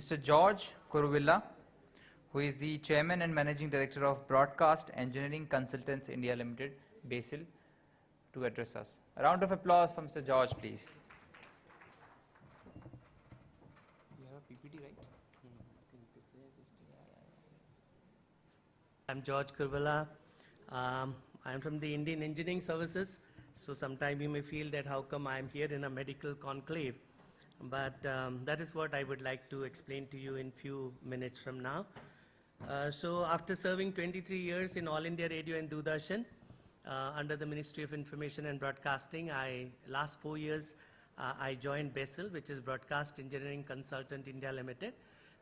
Mr. George Kuruvilla, who is the Chairman and Managing Director of Broadcast Engineering Consultants India Limited, BECIL, to address us. A round of applause for Mr. George, please. You have a PPT, right? I'm George Kuruvilla. I'm from the Indian Engineering Services. So sometime you may feel that how come I'm here in a medical conclave. But that is what I would like to explain to you in few minutes from now. So after serving 23 years in All India Radio and Doordarshan, under the Ministry of Information and Broadcasting, last 4 years I joined BECIL, which is Broadcast Engineering Consultant India Limited,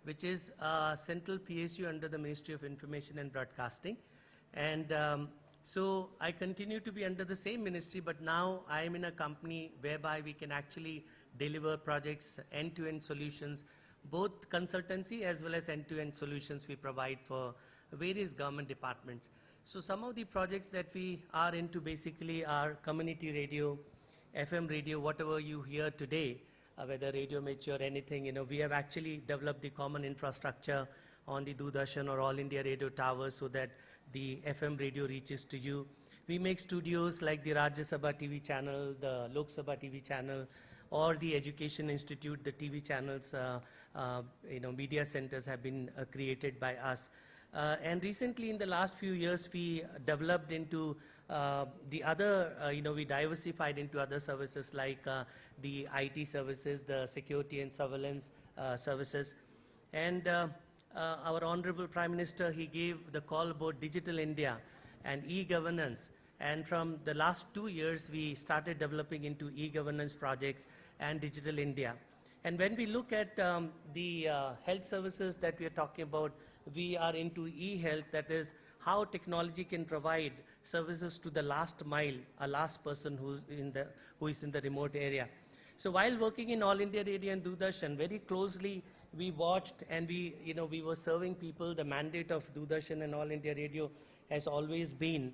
which is a central PSU under the Ministry of Information and Broadcasting. And so I continue to be under the same ministry, but now I am in a company whereby we can actually deliver projects, end-to-end solutions, both consultancy as well as end-to-end solutions we provide for various government departments. So some of the projects that we are into basically are community radio, FM radio, whatever you hear today, whether radio mature or anything, we have actually developed the common infrastructure on the Doordarshan or All India Radio towers so that the FM radio reaches to you. We make studios like the Rajya Sabha TV channel, the Lok Sabha TV channel, or the Education Institute, the TV channels, media centers have been created by us. And recently in the last few years, we developed into the other, we diversified into other services like the IT services, the security and surveillance services. And our Honorable Prime Minister, he gave the call about Digital India and e-governance. And from the last 2 years, we started developing into e-governance projects and Digital India. And when we look at the health services that we are talking about, we are into e-health, that is how technology can provide services to the last mile, a last person who is in the remote area. So while working in All India Radio and Doordarshan, very closely we watched and we were serving people. The mandate of Doordarshan and All India Radio has always been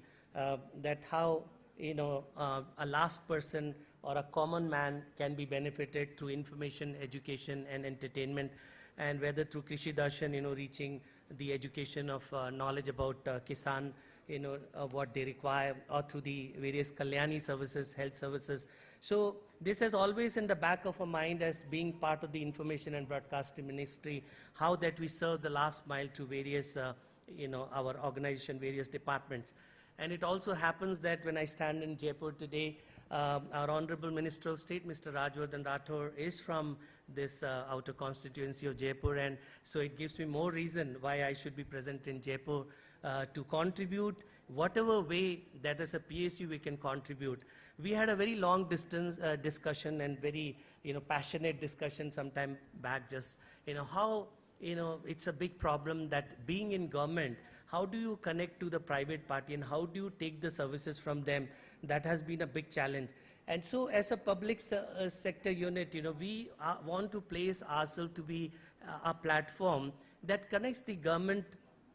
that how a last person or a common man can be benefited through information, education and entertainment, and whether through Krishi Darshan, reaching the education of knowledge about Kisan, what they require, or through the various Kalyani services, health services. So this is always in the back of our mind as being part of the Information and Broadcasting Ministry, how that we serve the last mile to various, our organization, various departments. And it also happens that when I stand in Jaipur today, our Honorable Minister of State, Mr. Rajwardhan Rathore, is from this outer constituency of Jaipur, and so it gives me more reason why I should be present in Jaipur to contribute whatever way that as a PSU we can contribute. We had a very long distance discussion and very passionate discussion some time back, just how it's a big problem that being in government, how do you connect to the private party and how do you take the services from them? That has been a big challenge. And so as a public sector unit, we want to place ourselves to be a platform that connects the government,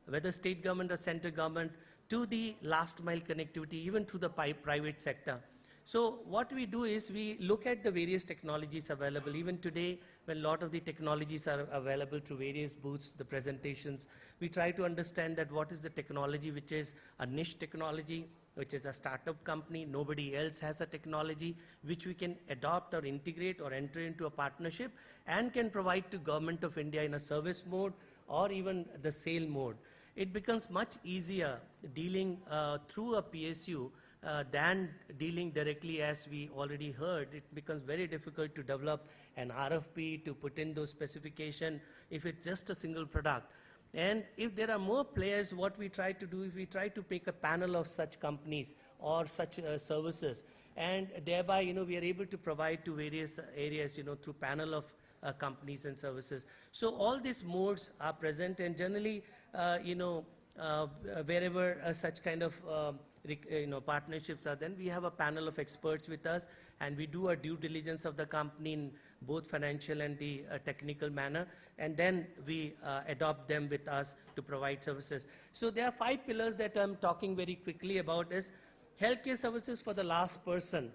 whether state government or central government, to the last mile connectivity, even to the private sector. So what we do is we look at the various technologies available. Even today, when a lot of the technologies are available through various booths, the presentations, we try to understand that what is the technology which is a niche technology, which is a startup company, nobody else has a technology which we can adopt or integrate or enter into a partnership and can provide to Government of India in a service mode or even the sale mode. It becomes much easier dealing through a PSU than dealing directly, as we already heard. It becomes very difficult to develop an RFP, to put in those specifications if it's just a single product. And if there are more players, what we try to do is we try to pick a panel of such companies or such services, and thereby we are able to provide to various areas through panel of companies and services. So all these modes are present, and generally wherever such kind of partnerships are, then we have a panel of experts with us, and we do a due diligence of the company in both financial and the technical manner, and then we adopt them with us to provide services. So there are 5 pillars that I'm talking very quickly about. Is healthcare services for the last person.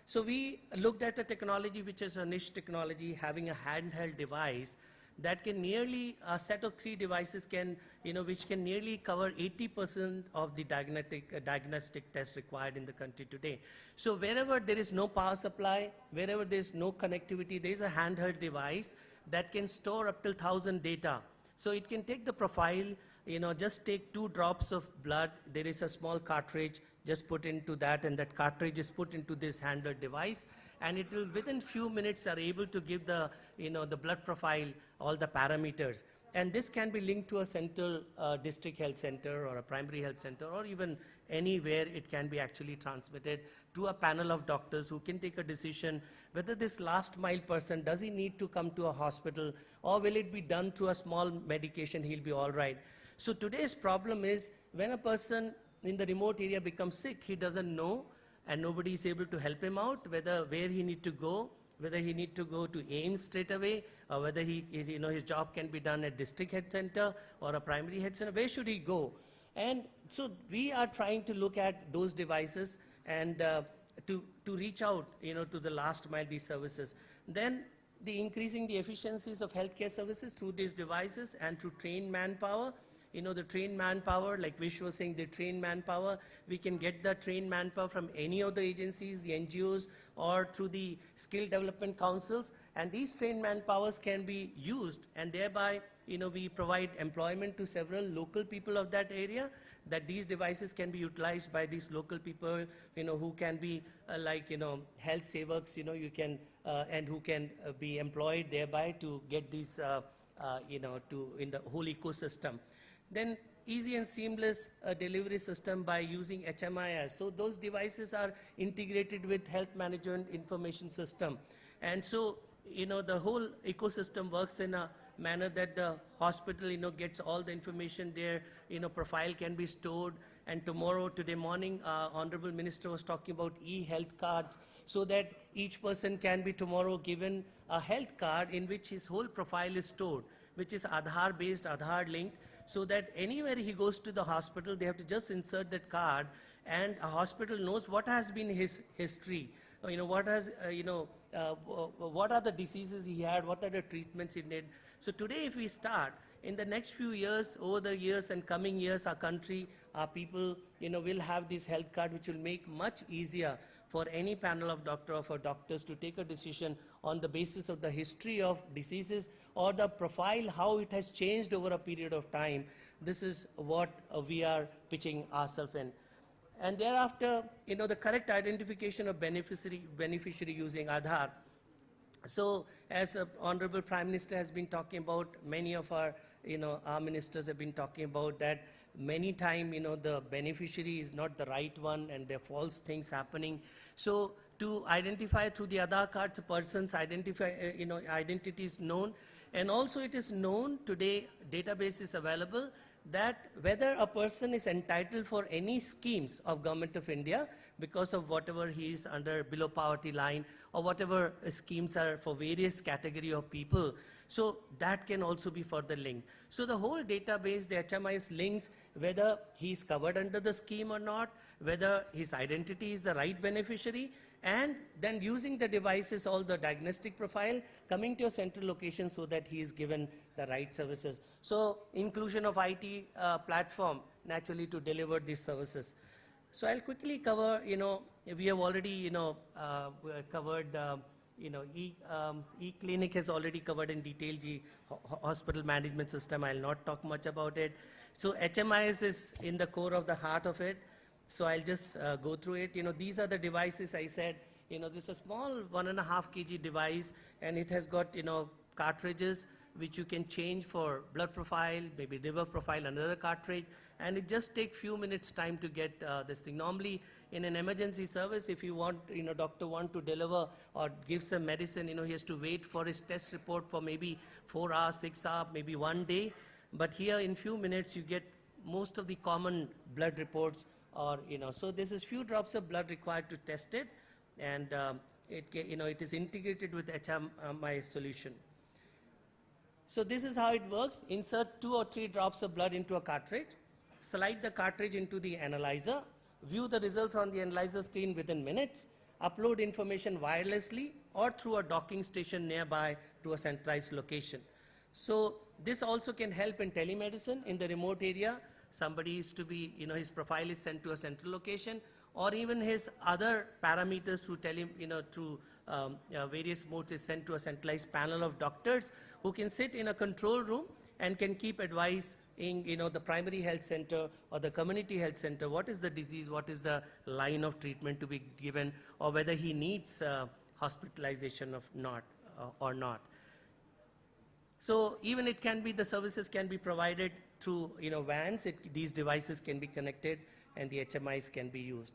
So we looked at a technology which is a niche technology, having a handheld device that can nearly, a set of 3 devices can, which can nearly cover 80% of the diagnostic tests required in the country today. So wherever there is no power supply, wherever there is no connectivity, there is a handheld device that can store up till 1,000 data. So it can take the profile, just take 2 drops of blood, there is a small cartridge, just put into that, and that cartridge is put into this handheld device, and it will within few minutes are able to give the, the blood profile, all the parameters. And this can be linked to a central district health center or a primary health center, or even anywhere it can be actually transmitted to a panel of doctors who can take a decision whether this last mile person, does he need to come to a hospital, or will it be done through a small medication, he'll be all right. So today's problem is when a person in the remote area becomes sick, he doesn't know, and nobody is able to help him out, where he need to go, whether he need to go to AIMS straight away, or whether his job can be done at district health center or a primary health center, where should he go? And so we are trying to look at those devices and to reach out, to the last mile these services. Then increasing the efficiencies of healthcare services through these devices and through trained manpower. The trained manpower, like Vish was saying, the trained manpower, we can get the trained manpower from any of the agencies, the NGOs, or through the skill development councils, and these trained manpowers can be used, and thereby, we provide employment to several local people of that area, that these devices can be utilized by these local people, who can be health sevaks, you can, and who can be employed thereby to get these, in the whole ecosystem. Then easy and seamless delivery system by using HMIS. So those devices are integrated with health management information system. And so, the whole ecosystem works in a manner that the hospital, gets all the information there, profile can be stored. And today morning, Honorable Minister was talking about e-health cards, so that each person can be tomorrow given a health card in which his whole profile is stored, which is Aadhaar-based, Aadhaar-linked, so that anywhere he goes to the hospital, they have to just insert that card, and a hospital knows what has been his history, what has, what are the diseases he had, what are the treatments he need. So today, if we start, in the next few years, over the years and coming years, our country, our people, will have this health card, which will make much easier for any panel of doctors to take a decision on the basis of the history of diseases or the profile, how it has changed over a period of time. This is what we are pitching ourselves in. And thereafter, the correct identification of beneficiary using Aadhaar. So, as Honorable Prime Minister has been talking about, many of our, our ministers have been talking about that many times, the beneficiary is not the right one and there are false things happening. So, to identify through the Aadhaar cards, a person's identity is known. And also it is known today, database is available, that whether a person is entitled for any schemes of Government of India because of whatever he is under below poverty line, or whatever schemes are for various category of people. So that can also be further linked. So the whole database, the HMIS links whether he is covered under the scheme or not, whether his identity is the right beneficiary, and then using the devices, all the diagnostic profile, coming to a central location so that he is given the right services. So inclusion of IT platform naturally to deliver these services. So I'll quickly cover, we have already, covered, e-clinic has already covered in detail the hospital management system. I'll not talk much about it. So HMIS is in the core of the heart of it. So I'll just go through it. These are the devices I said. This is a small 1.5 kg device, and it has got, cartridges which you can change for blood profile, maybe liver profile, another cartridge, and it just takes few minutes time to get this thing. Normally, in an emergency service, if you want, doctor want to deliver or give some medicine, he has to wait for his test report for maybe 4 hours, 6 hours, maybe 1 day. But here, in few minutes, you get most of the common blood reports, or so this is few drops of blood required to test it, and it is integrated with HMIS solution. So this is how it works. Insert 2 or 3 drops of blood into a cartridge, slide the cartridge into the analyzer, view the results on the analyzer screen within minutes, upload information wirelessly or through a docking station nearby to a centralized location. So this also can help in telemedicine in the remote area. Somebody is to be, his profile is sent to a central location, or even his other parameters through various modes is sent to a centralized panel of doctors who can sit in a control room and can keep advice in the primary health center or the community health center, what is the disease, what is the line of treatment to be given, or whether he needs hospitalization or not. So even it can be, the services can be provided through vans. These devices can be connected and the HMIs can be used.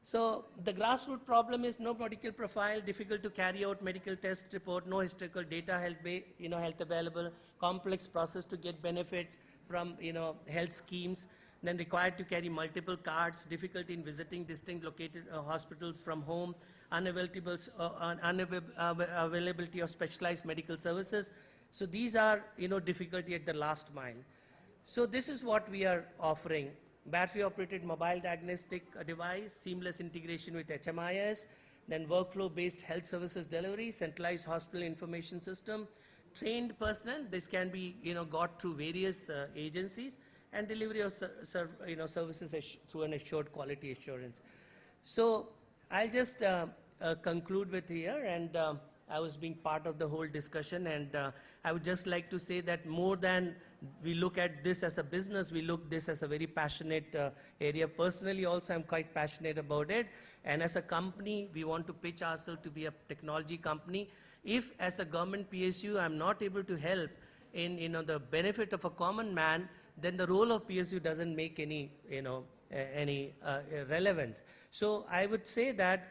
So the grassroots problem is no medical profile, difficult to carry out medical test report, no historical data health available, complex process to get benefits from health schemes, then required to carry multiple cards, difficulty in visiting distinct located hospitals from home, unavailability of specialized medical services. So these are difficulty at the last mile. So this is what we are offering. Battery-operated mobile diagnostic device, seamless integration with HMIS, then workflow-based health services delivery, centralized hospital information system, trained personnel. This can be got through various agencies, and delivery of services through an assured quality assurance. So I'll just conclude with here, and I was being part of the whole discussion, and I would just like to say that more than we look at this as a business, we look this as a very passionate area. Personally also, I'm quite passionate about it, and as a company, we want to pitch ourselves to be a technology company. If as a government PSU, I'm not able to help in the benefit of a common man, then the role of PSU doesn't make any relevance. So I would say that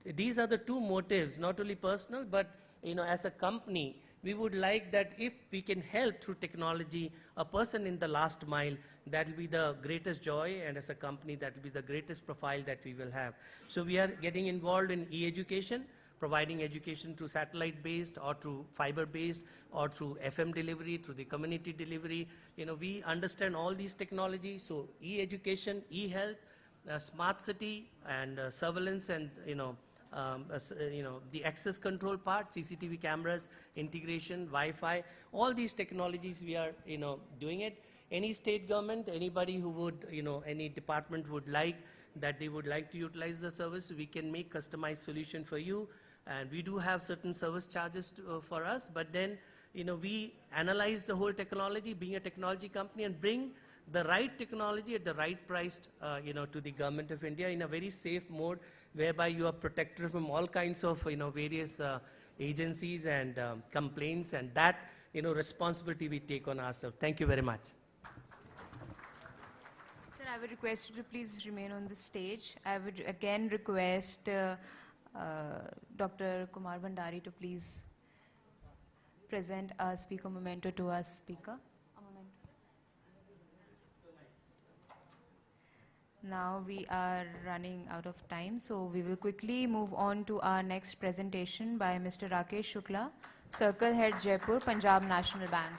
these are the two motives, not only personal, but as a company, we would like that if we can help through technology a person in the last mile, that will be the greatest joy, and as a company, that will be the greatest profile that we will have. So we are getting involved in e-education, providing education through satellite-based or through fiber-based or through FM delivery, through the community delivery. We understand all these technologies, so e-education, e-health, smart city, and surveillance, and the access control part, CCTV cameras, integration, Wi-Fi, all these technologies we are doing it. Any state government, anybody who would, any department would like that they would like to utilize the service, we can make customized solution for you. And we do have certain service charges for us, but then we analyze the whole technology, being a technology company, and bring the right technology at the right price to the government of India in a very safe mode, whereby you are protected from all kinds of various agencies and complaints, and that responsibility we take on ourselves. Thank you very much. Sir, I would request you to please remain on the stage. I would again request Dr. Kumar Bhandari to please present a speaker memento to our speaker. Now we are running out of time, so we will quickly move on to our next presentation by Mr. Rakesh Shukla, Circle Head, Jaipur, Punjab National Bank.